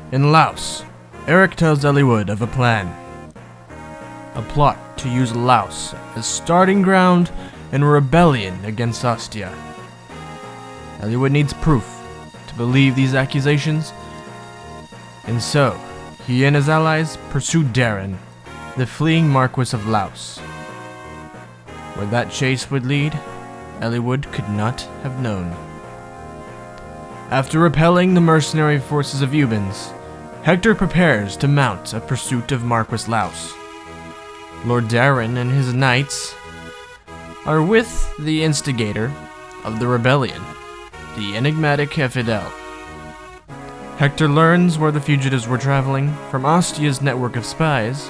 In Laos, Eric tells Eliwood of a plan. A plot to use Laos as starting ground in a rebellion against Ostia. Eliwood needs proof to believe these accusations, and so he and his allies pursue Darren, the fleeing Marquis of Laos. Where that chase would lead, Eliwood could not have known. After repelling the mercenary forces of Eubens, Hector prepares to mount a pursuit of Marquis Laos. Lord Darren and his knights are with the instigator of the rebellion, the enigmatic Ch.15. Hector learns where the fugitives were traveling from Ostia's network of spies.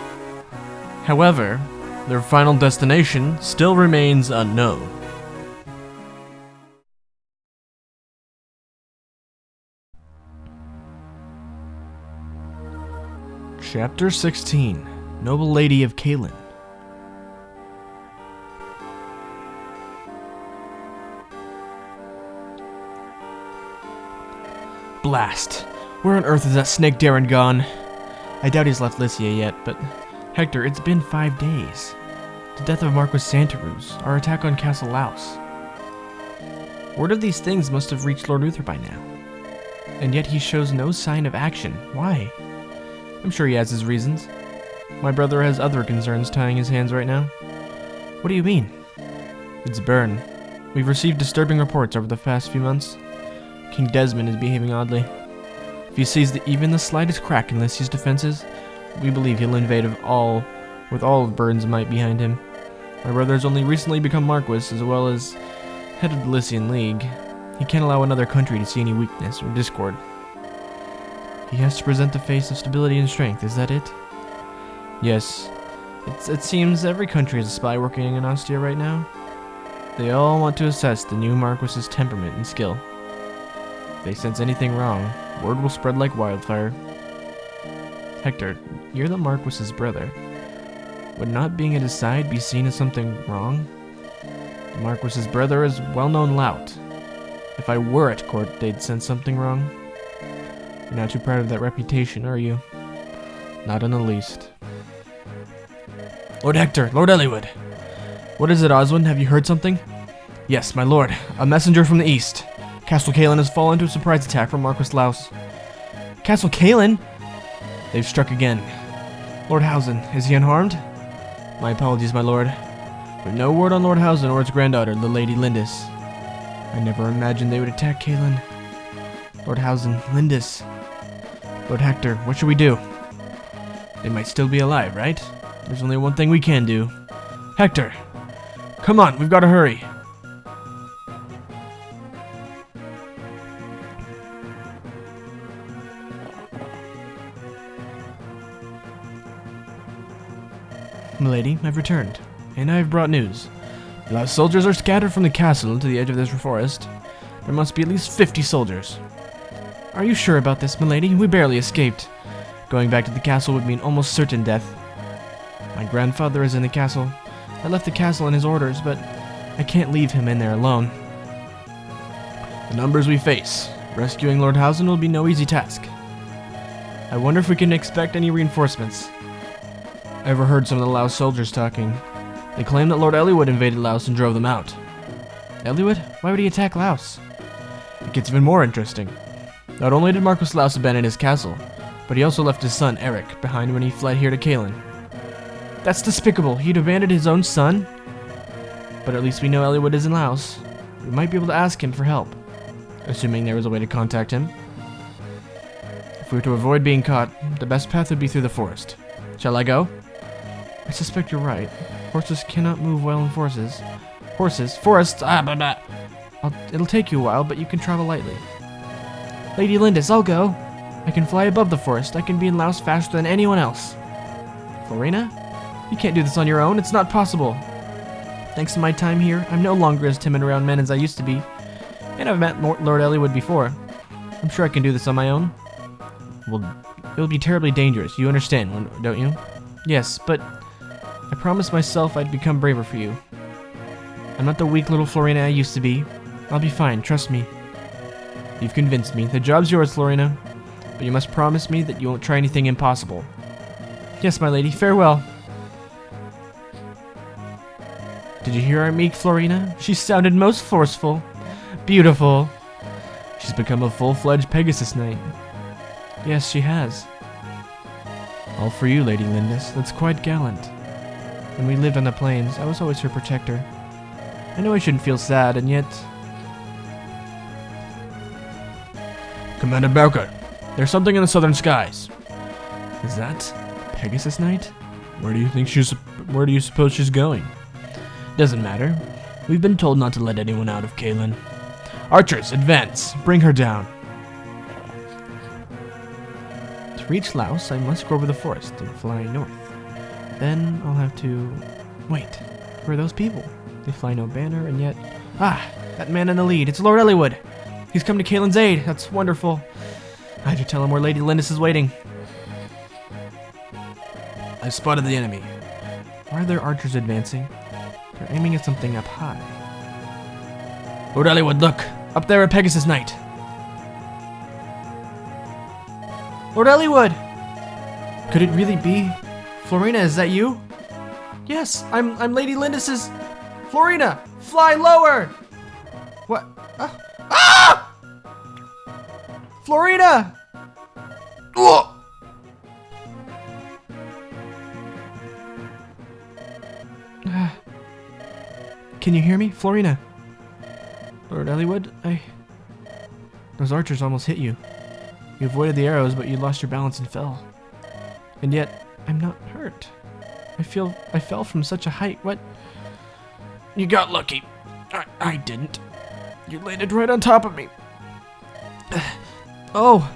However, their final destination still remains unknown. Chapter 16, Noble Lady of Caelin. Blast! Where on earth is that snake Darren gone? I doubt he's left Lycia yet, but Hector, it's been 5 days. The death of Marquis Santaruz, our attack on Castle Laos. Word of these things must have reached Lord Uther by now. And yet he shows no sign of action. Why? I'm sure he has his reasons. My brother has other concerns tying his hands right now. What do you mean? It's Byrne. We've received disturbing reports over the past few months. King Desmond is behaving oddly. If he sees even the slightest crack in Lycia's defenses, we believe he'll invade with all of Byrne's might behind him. My brother has only recently become Marquis, as well as head of the Lycian League. He can't allow another country to see any weakness or discord. He has to present the face of stability and strength, is that it? Yes. It seems every country has a spy working in Ostia right now. They all want to assess the new Marquis's temperament and skill. If they sense anything wrong, word will spread like wildfire. Hector, you're the Marquis's brother. Would not being at his side be seen as something wrong? The Marquis's brother is well-known lout. If I were at court, they'd sense something wrong. You're not too proud of that reputation, are you? Not in the least. Lord Hector, Lord Eliwood. What is it, Oswin? Have you heard something? Yes, my lord. A messenger from the east. Castle Caelin has fallen to a surprise attack from Marquis Laos. Castle Caelin? They've struck again. Lord Hausen, is he unharmed? My apologies, my lord. We've no word on Lord Hausen or his granddaughter, the Lady Lindis. I never imagined they would attack Caelin. Lord Hausen, Lindis. Lord Hector, what should we do? They might still be alive, right? There's only one thing we can do. Hector! Come on, we've got to hurry! Milady, I've returned, and I've brought news. The last soldiers are scattered from the castle to the edge of this forest. There must be at least 50 soldiers. Are you sure about this, milady? We barely escaped. Going back to the castle would mean almost certain death. My grandfather is in the castle. I left the castle in his orders, but I can't leave him in there alone. The numbers we face, rescuing Lord Hausen will be no easy task. I wonder if we can expect any reinforcements. I overheard some of the Laos soldiers talking. They claim that Lord Eliwood invaded Laos and drove them out. Eliwood? Why would he attack Laos? It gets even more interesting. Not only did Marquis Laos abandon his castle, but he also left his son, Eric, behind when he fled here to Caelin. That's despicable. He'd abandoned his own son? But at least we know Eliwood is in Laos. We might be able to ask him for help, assuming there was a way to contact him. If we were to avoid being caught, the best path would be through the forest. Shall I go? I suspect you're right. Horses cannot move well in forests. Forests? It'll take you a while, but you can travel lightly. Lady Lindis, I'll go. I can fly above the forest. I can be in Laos faster than anyone else. Florina? You can't do this on your own. It's not possible. Thanks to my time here, I'm no longer as timid around men as I used to be. And I've met Lord Eliwood before. I'm sure I can do this on my own. Well, it'll be terribly dangerous. You understand, don't you? Yes, but I promised myself I'd become braver for you. I'm not the weak little Florina I used to be. I'll be fine, trust me. You've convinced me. The job's yours, Florina. but you must promise me that you won't try anything impossible. Yes, my lady, farewell. Did you hear our meek Florina? She sounded most forceful. Beautiful. She's become a full-fledged Pegasus Knight. Yes, she has. All for you, Lady Lindis. That's quite gallant. When we lived on the plains, I was always her protector. I know I shouldn't feel sad, and yet... Commander Bowker, there's something in the southern skies. Is that Pegasus Knight? Where do you suppose she's going? Doesn't matter. We've been told not to let anyone out of Kalen. Archers, advance! Bring her down. To reach Laos, I must go over the forest and fly north. Then I'll have to... Wait, who are those people? They fly no banner, and yet... Ah! That man in the lead, it's Lord Elliowood! He's come to Kalen's aid, that's wonderful. I have to tell him where Lady Lindis is waiting. I've spotted the enemy. Why are there archers advancing? They're aiming at something up high. Lord Elliowood, look! Up there, a Pegasus Knight! Lord Elliowood! Could it really be? Florina, is that you? Yes, I'm Lady Lindis's... Florina! Fly lower! What? Ah! Florina! Ugh! Can you hear me? Florina? Lord Elliowood, Those archers almost hit you. You avoided the arrows, but you lost your balance and fell. And yet, I'm not hurt. I fell from such a height. What? You got lucky. I didn't. You landed right on top of me. Oh!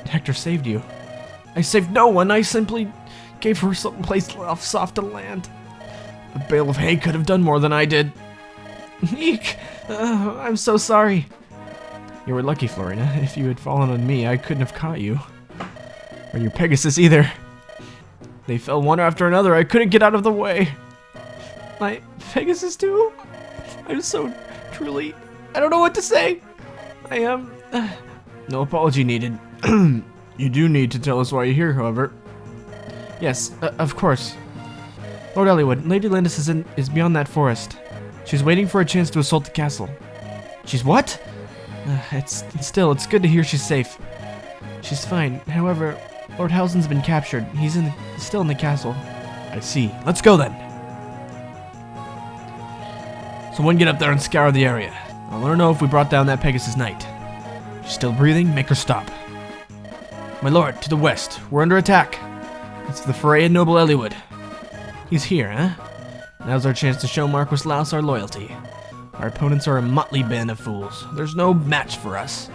Hector saved you. I saved no one. I simply gave her some place soft to land. A bale of hay could have done more than I did. Eek! I'm so sorry. You were lucky, Florina. If you had fallen on me, I couldn't have caught you. Or your Pegasus either. They fell one after another. I couldn't get out of the way. My Pegasus too? I'm so truly... I don't know what to say. I am... No apology needed. You do need to tell us why you're here, however. Yes, of course. Lord Elliowood, Lady Lindis is beyond that forest. She's waiting for a chance to assault the castle. She's what? It's good to hear she's safe. She's fine. However, Lord Housen's been captured. He's still in the castle. I see. Let's go then. Someone get up there and scour the area. I'll let her know if we brought down that Pegasus Knight. She's still breathing, make her stop. My lord, to the west. We're under attack. It's the Foray and Noble Elliowood. He's here, huh? Now's our chance to show Marquis Laos our loyalty. Our opponents are a motley band of fools. There's no match for us.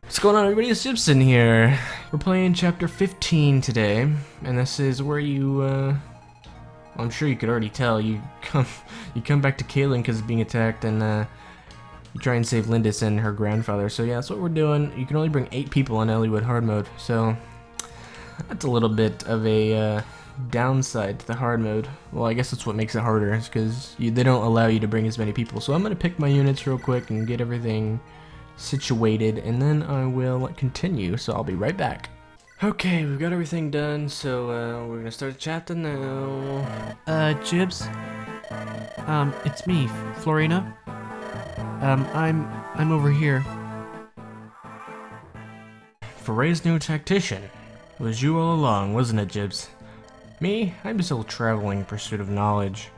What's going on, everybody? It's Ch.15 here. We're playing Chapter 15 today, and this is where you, I'm sure you could already tell, you come back to Kalen because of being attacked, and you try and save Lindis and her grandfather. So yeah, that's what we're doing. You can only bring 8 people on Elliowood hard mode, so that's a little bit of a downside to the hard mode. Well, I guess that's what makes it harder, is because they don't allow you to bring as many people. So I'm gonna pick my units real quick and get everything situated, and then I will continue. So I'll be right back. Okay, we've got everything done, so we're gonna start the chapter now. Jibs? It's me, Florina. I'm over here. Foray's new tactician. It was you all along, wasn't it, Jibs? Me? I'm still traveling in pursuit of knowledge.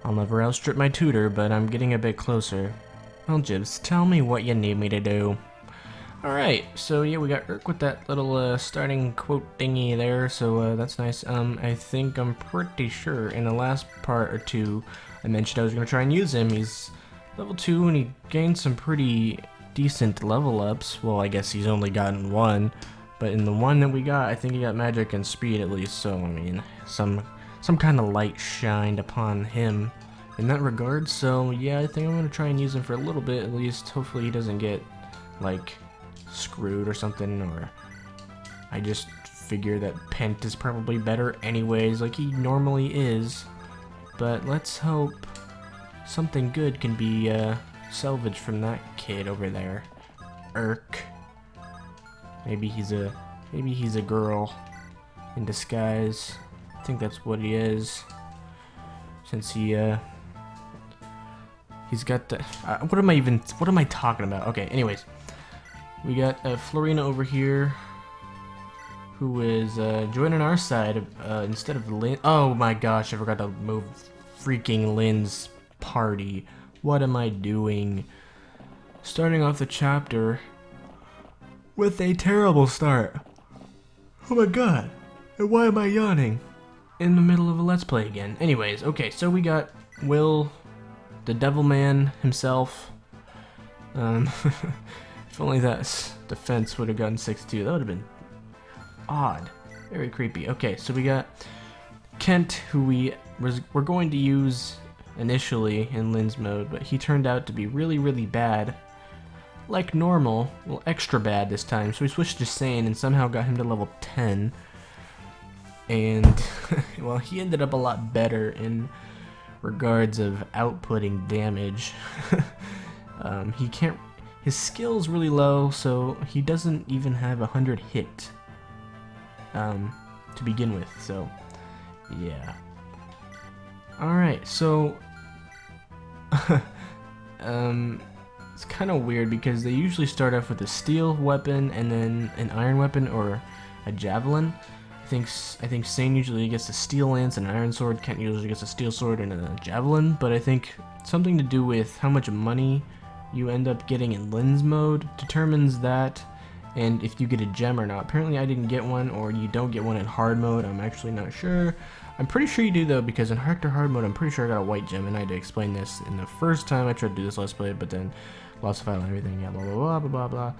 I'll never outstrip my tutor, but I'm getting a bit closer. Well, Jibs, tell me what you need me to do. Alright, so yeah, we got Urk with that little starting quote thingy there, so that's nice. I think I'm pretty sure in the last part or two I mentioned I was going to try and use him. He's level 2 and he gained some pretty decent level ups. Well, I guess he's only gotten 1. But in the one that we got, I think he got magic and speed at least, so I mean, some kind of light shined upon him in that regard. So yeah, I think I'm gonna try and use him for a little bit at least. Hopefully he doesn't get like screwed or something, or I just figure that Pent is probably better anyways, like he normally is. But let's hope something good can be salvaged from that kid over there. Urk. Maybe he's a girl in disguise. I think that's what he is. Since he's got the what am I talking about? Okay, anyways. We got Florina over here who is joining our side instead of Lynn. Oh my gosh, I forgot to move freaking Lynn's party. What am I doing? Starting off the chapter with a terrible start. Oh my god. And why am I yawning? In the middle of a let's play again. Anyways, okay, so we got Will, the devil man himself. If only that defense would have gotten 6-2, that would have been odd. Very creepy. Okay, so we got Kent, who we're going to use initially in Lynn's mode, but he turned out to be really, really bad. Like normal, well, extra bad this time. So we switched to Sane and somehow got him to level 10. And, well, he ended up a lot better in regards of outputting damage. His skill's really low, so he doesn't even have 100 hit to begin with, so yeah. Alright, so it's kind of weird because they usually start off with a steel weapon and then an iron weapon or a javelin. I think Sane usually gets a steel lance and an iron sword. Kent usually gets a steel sword and a javelin, but I think something to do with how much money you end up getting in Lynn's mode determines that, and if you get a gem or not. Apparently I didn't get one, or you don't get one in hard mode. I'm actually not sure. I'm pretty sure you do though, because in Hector hard mode I'm pretty sure I got a white gem, and I had to explain this in the first time I tried to do this let's play, but then lost the file and everything, yeah, blah blah blah blah blah blah.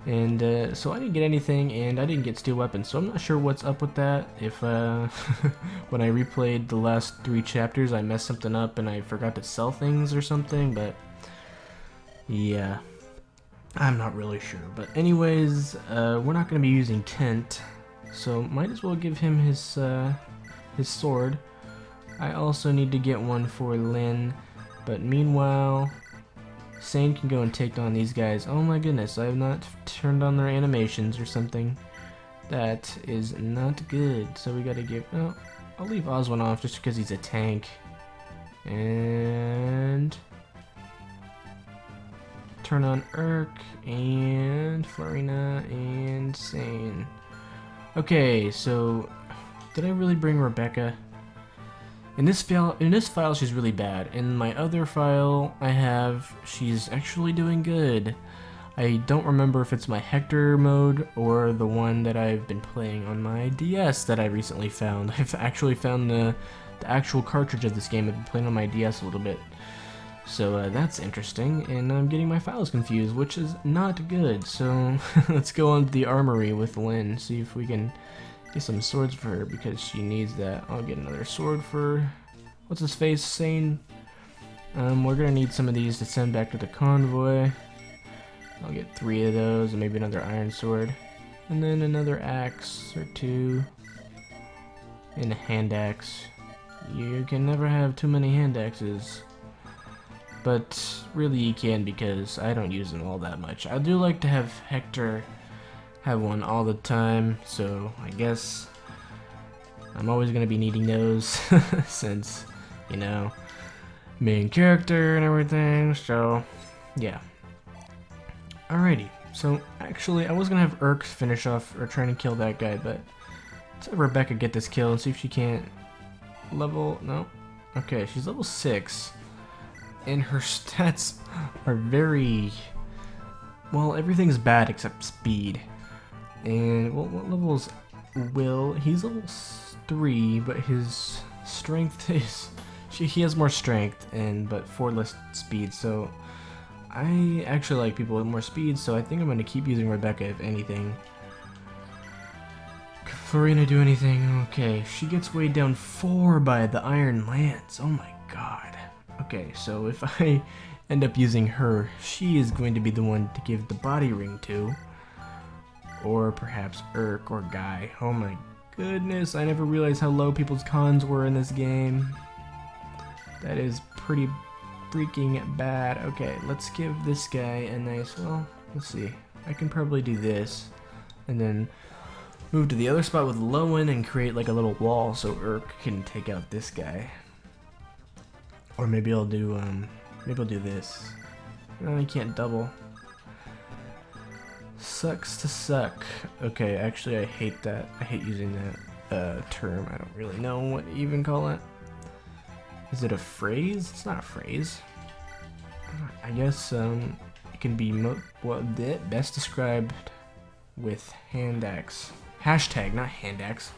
And so I didn't get anything, and I didn't get steel weapons, so I'm not sure what's up with that. If when I replayed the last 3 chapters I messed something up and I forgot to sell things or something, but yeah, I'm not really sure. But anyways, we're not going to be using Kent, so might as well give him his sword. I also need to get one for Lynn, but meanwhile Sane can go and take on these guys. Oh my goodness, I have not turned on their animations or something. That is not good. So we gotta give... Oh, I'll leave Oswin off just because he's a tank. And... turn on Urk and Florina and Sane. Okay, so... did I really bring Rebecca? In this file, she's really bad. In my other file, she's actually doing good. I don't remember if it's my Hector mode or the one that I've been playing on my DS that I recently found. I've actually found the actual cartridge of this game. I've been playing on my DS a little bit. So that's interesting, and I'm getting my files confused, which is not good. So let's go on to the armory with Lynn, see if we can get some swords for her, because she needs that. I'll get another sword for, what's his face, Sane. We're gonna need some of these to send back to the convoy. I'll get 3 of those, and maybe another iron sword. And then another axe or 2. And a hand axe. You can never have too many hand axes. But really you can, because I don't use them all that much. I do like to have Hector have one all the time, so I guess I'm always gonna be needing those since, you know, main character and everything, so yeah. Alrighty, so actually I was gonna have Urk finish off or trying to kill that guy, but let's have Rebecca get this kill and see if she can't level, no? Okay, she's level 6, and her stats are very, well, everything's bad except speed. And what level is Will? He's level 3, but his strength is... he has more strength, but 4 less speed, so... I actually like people with more speed, so I think I'm going to keep using Rebecca, if anything. Can Florina do anything? Okay, she gets weighed down 4 by the Iron Lance. Oh my god. Okay, so if I end up using her, she is going to be the one to give the body ring to. Or perhaps Urk or Guy. Oh my goodness, I never realized how low people's cons were in this game. That is pretty freaking bad. Okay, let's give this guy a nice, well, let's see. I can probably do this. and then move to the other spot with Lowen and create like a little wall so Urk can take out this guy. Or maybe I'll do this. No, I can't double. Sucks to suck. Okay, actually I hate that. I hate using that term. I don't really know what to even call it. Is it a phrase? It's not a phrase. I guess it can be best described with hand axe. Hashtag, not hand axe.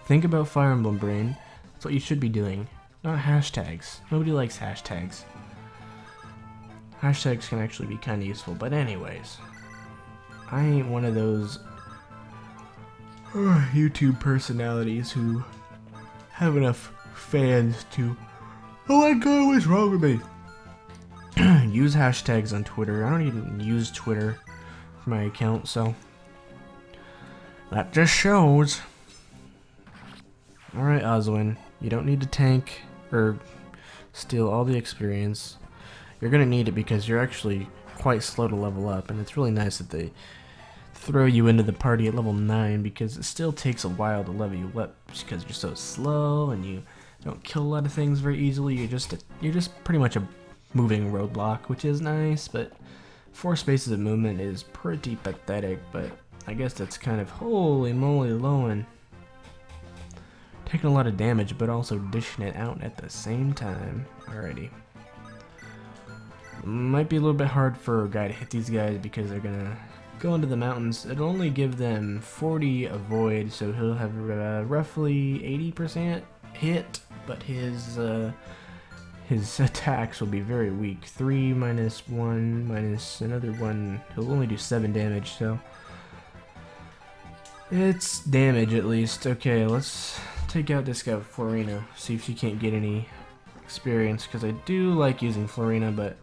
Think about Fire Emblem brain. That's what you should be doing. Not hashtags. Nobody likes hashtags. Hashtags can actually be kind of useful, but anyways. I ain't one of those YouTube personalities who have enough fans to, oh my god, what's wrong with me? Use hashtags on Twitter. I don't even use Twitter for my account, so that just shows. Alright, Oswin, you don't need to tank or steal all the experience. You're gonna need it because you're actually quite slow to level up, and it's really nice that they throw you into the party at level 9 because it still takes a while to level you up because you're so slow and you don't kill a lot of things very easily. You're just pretty much a moving roadblock, which is nice, but 4 spaces of movement is pretty pathetic, but I guess that's kind of holy moly Lowen. Taking a lot of damage, but also dishing it out at the same time. Alrighty. Might be a little bit hard for a guy to hit these guys because they're gonna go into the mountains. It'll only give them 40 avoid, so he'll have roughly 80% hit, but his attacks will be very weak. 3 minus 1 minus another 1. He'll only do 7 damage, so it's damage at least. Okay, let's take out this guy with Florina, see if she can't get any experience, because I do like using Florina, but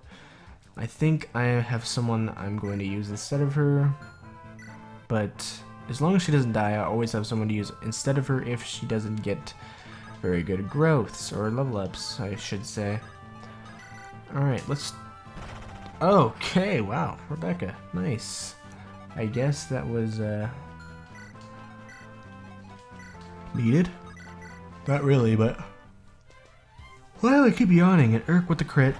I think I have someone I'm going to use instead of her. But as long as she doesn't die, I always have someone to use instead of her if she doesn't get very good growths, or level ups, I should say. Alright, let's... Okay, wow, Rebecca, nice. I guess that was, needed? Not really, but... Well, I keep yawning, and Urk with the crit.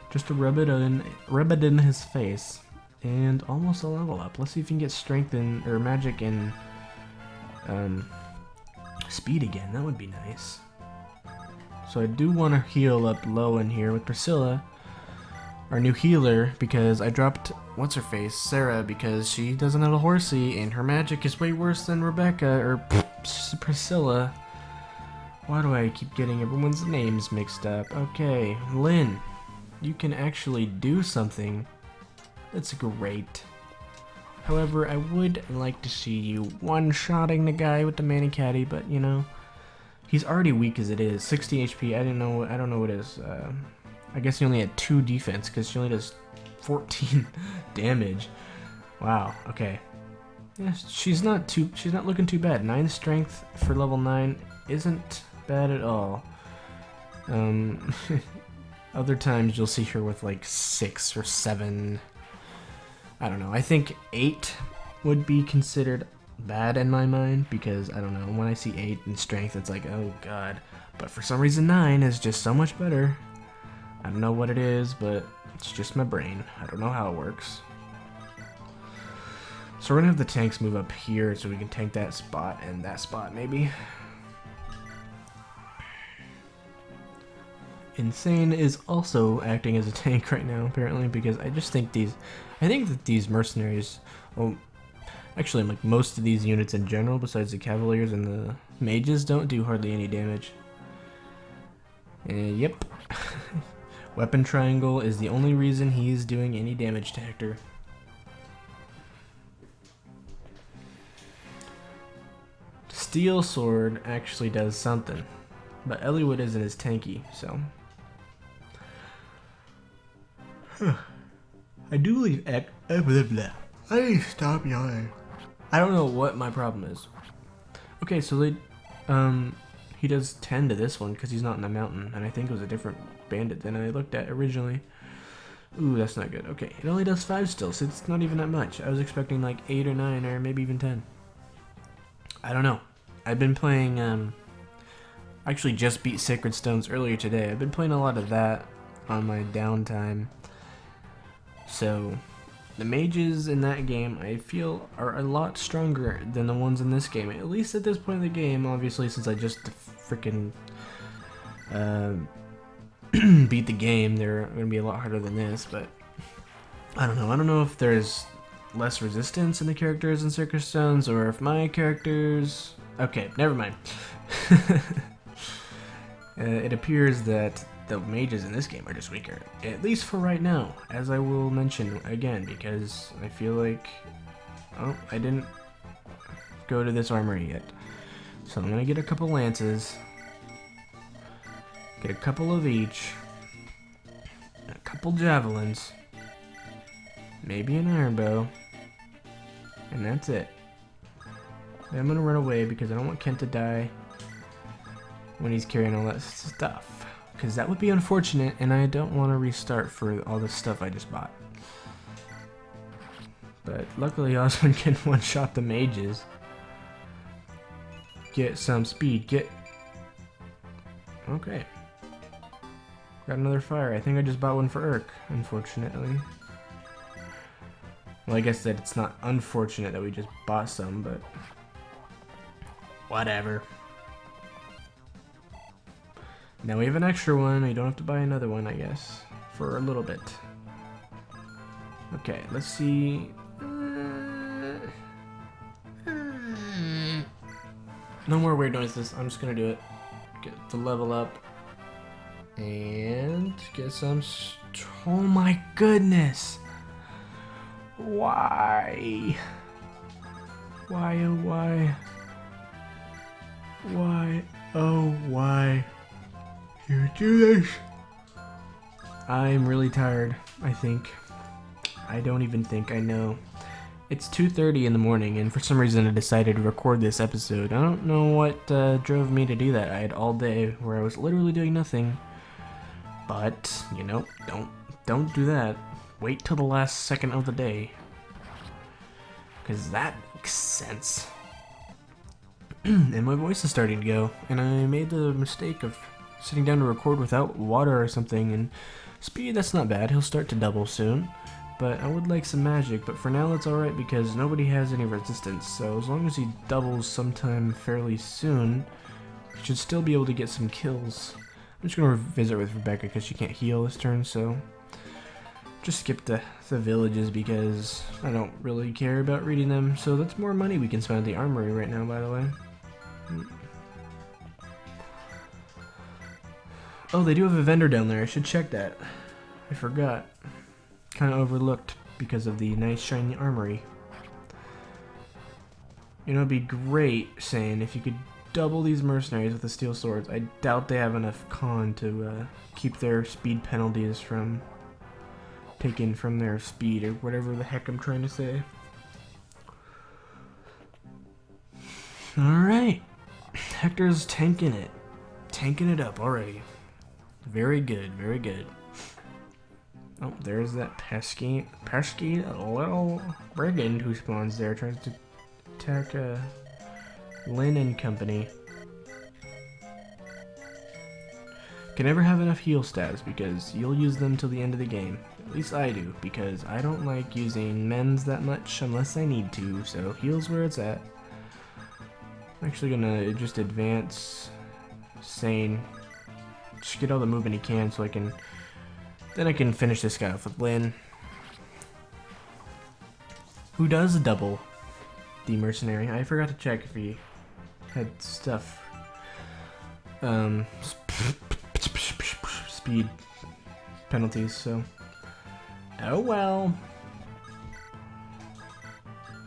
Just to rub it in his face. And almost a level up. Let's see if you can get strength and, or magic and, speed again. That would be nice. So I do want to heal up low in here with Priscilla, our new healer, because I dropped what's-her-face, Sarah, because she doesn't have a horsey, and her magic is way worse than Rebecca, or Priscilla. Why do I keep getting everyone's names mixed up? Okay, Lynn, you can actually do something. That's great. However, I would like to see you one-shotting the guy with the Manicaddy, but you know, he's already weak as it is. 60 HP. I don't know what it is. I guess he only had 2 defense because she only does 14 damage. Wow. Okay. Yeah, she's not looking too bad. 9 strength for level 9 isn't bad at all. Other times you'll see her with like 6 or 7. I don't know. I think 8 would be considered bad in my mind because I don't know. When I see 8 in strength, it's like, oh god. But for some reason 9 is just so much better. I don't know what it is, but it's just my brain. I don't know how it works. So we're gonna have the tanks move up here so we can tank that spot and that spot maybe. Insane is also acting as a tank right now apparently because I think that these mercenaries, well, actually like most of these units in general besides the cavaliers and the mages don't do hardly any damage. Yep. Weapon triangle is the only reason he's doing any damage to Hector. Steel sword actually does something, but Eliwood isn't as tanky, so. I do believe I need to stop yawning. I don't know what my problem is. Okay, so he does 10 to this one because he's not in the mountain, and I think it was a different bandit than I looked at originally. Ooh, that's not good. Okay, it only does 5 still, so it's not even that much. I was expecting like 8 or 9 or maybe even 10. I don't know. I've been playing, I actually just beat Sacred Stones earlier today. I've been playing a lot of that on my downtime. So, the mages in that game, I feel, are a lot stronger than the ones in this game. At least at this point in the game, obviously, since I just freaking beat the game, they're going to be a lot harder than this, but I don't know. I don't know if there's less resistance in the characters in Sacred Stones, or if my characters... Okay, never mind. It appears that the mages in this game are just weaker, at least for right now, as I will mention again, because I feel like... Oh, I didn't go to this armory yet. So I'm gonna get a couple lances, get a couple of each, a couple javelins, maybe an iron bow, and that's it. Then I'm gonna run away because I don't want Kent to die when he's carrying all that stuff, because that would be unfortunate, and I don't want to restart for all the stuff I just bought. But luckily Osmond can one-shot the mages. Get some speed, get... Okay. Got another fire. I think I just bought one for Urk, unfortunately. Well, I guess that it's not unfortunate that we just bought some, but... Whatever. Now we have an extra one. We don't have to buy another one, I guess. For a little bit. Okay, let's see... No more weird noises. I'm just gonna do it. Get the level up. And get some... Oh my goodness! Why? Why, oh why? Why, oh why? You do this? I'm really tired, I think. I don't even think I know. It's 2:30 in the morning, and for some reason I decided to record this episode. I don't know what drove me to do that. I had all day where I was literally doing nothing. But, you know, don't do that. Wait till the last second of the day. Because that makes sense. And my voice is starting to go, and I made the mistake of sitting down to record without water or something, and speed, that's not bad. He'll start to double soon. But I would like some magic, but for now it's alright because nobody has any resistance, so as long as he doubles sometime fairly soon, he should still be able to get some kills. I'm just going to visit with Rebecca because she can't heal this turn, so just skip the villages because I don't really care about reading them, so that's more money we can spend at the armory right now, by the way. Oh, they do have a vendor down there. I should check that. I forgot. Kind of overlooked because of the nice shiny armory. You know, it'd be great, saying, if you could double these mercenaries with the steel swords. I doubt they have enough con to keep their speed penalties from taken from their speed, or whatever the heck I'm trying to say. Alright. Hector's tanking it. Tanking it up already. Very good, very good. Oh, there's that pesky little brigand who spawns there, tries to attack Lynn and company. Can never have enough heal stats because you'll use them till the end of the game. At least I do, because I don't like using mends that much unless I need to, so heal's where it's at. I'm actually gonna just advance Sane. Just get all the movement he can so I can... Then I can finish this guy off with Lynn, who does double the mercenary. I forgot to check if he had stuff. Speed penalties, so. Oh well.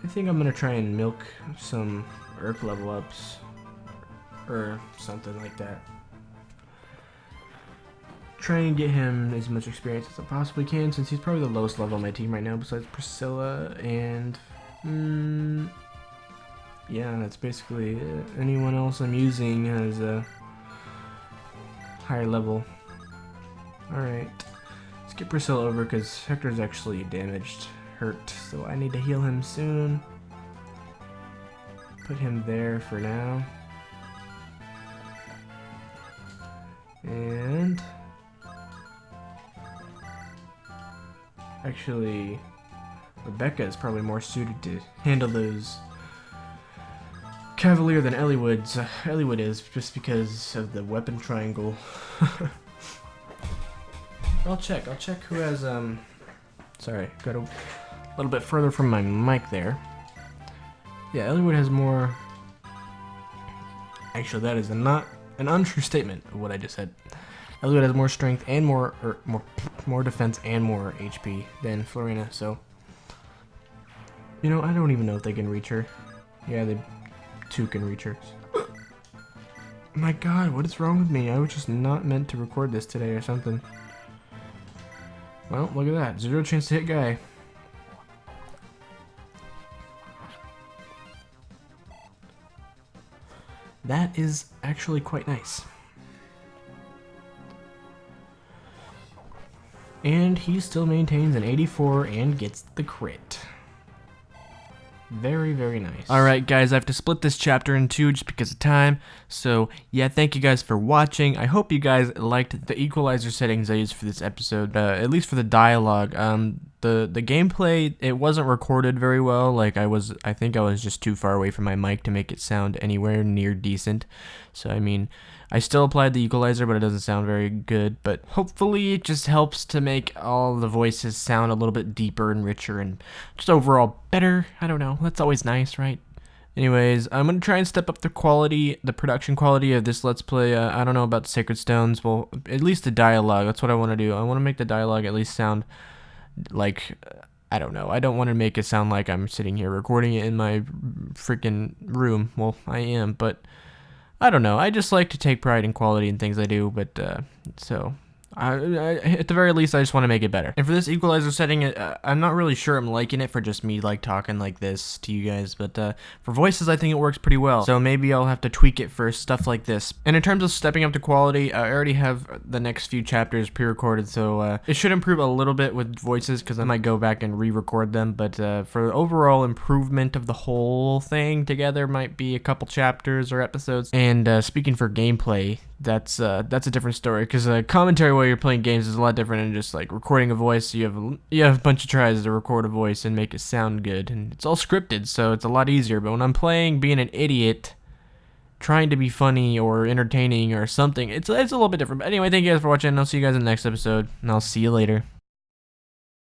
I think I'm gonna try and milk some Urk level ups, or something like that. Try and get him as much experience as I possibly can, since he's probably the lowest level on my team right now besides Priscilla, and yeah, that's basically it. Anyone else I'm using has a higher level. Alright, let's skip Priscilla over because Hector's actually damaged, hurt, so I need to heal him soon. Put him there for now. And actually, Rebecca is probably more suited to handle those Cavalier than Eliwood is, just because of the weapon triangle. I'll check who has, sorry, got a little bit further from my mic there. Yeah, Eliwood has more, actually that is not an untrue statement of what I just said. Eliwood has more strength and more defense and more HP than Florina, so, you know, I don't even know if they can reach her. Yeah, they two can reach her. My god, what is wrong with me? I was just not meant to record this today or something. Well, look at that. 0 chance to hit guy. That is actually quite nice. And he still maintains an 84 and gets the crit. Very, very nice. Alright guys, I have to split this chapter in two just because of time. So yeah, thank you guys for watching. I hope you guys liked the equalizer settings I used for this episode, at least for the dialogue. The gameplay, it wasn't recorded very well. Like I think I was just too far away from my mic to make it sound anywhere near decent. So I mean, I still applied the equalizer, but it doesn't sound very good. But hopefully it just helps to make all the voices sound a little bit deeper and richer and just overall better. I don't know. That's always nice, right? Anyways, I'm going to try and step up the quality, the production quality of this Let's Play. I don't know about the Sacred Stones. Well, at least the dialogue. That's what I want to do. I want to make the dialogue at least sound like, I don't know. I don't want to make it sound like I'm sitting here recording it in my freaking room. Well, I am, but I don't know. I just like to take pride in quality and things I do, but so at the very least, I just want to make it better. And for this equalizer setting, I'm not really sure I'm liking it for just me like talking like this to you guys, but for voices, I think it works pretty well. So maybe I'll have to tweak it for stuff like this. And in terms of stepping up to quality, I already have the next few chapters pre-recorded, so it should improve a little bit with voices because I might go back and re-record them. But for overall improvement of the whole thing together, might be a couple chapters or episodes. And speaking for gameplay, that's a different story because commentary while you're playing games is a lot different than just like recording a voice. You have a bunch of tries to record a voice and make it sound good, and it's all scripted, so it's a lot easier. But when I'm playing, being an idiot, trying to be funny or entertaining or something, it's a little bit different. But anyway, thank you guys for watching. I'll see you guys in the next episode, and I'll see you later.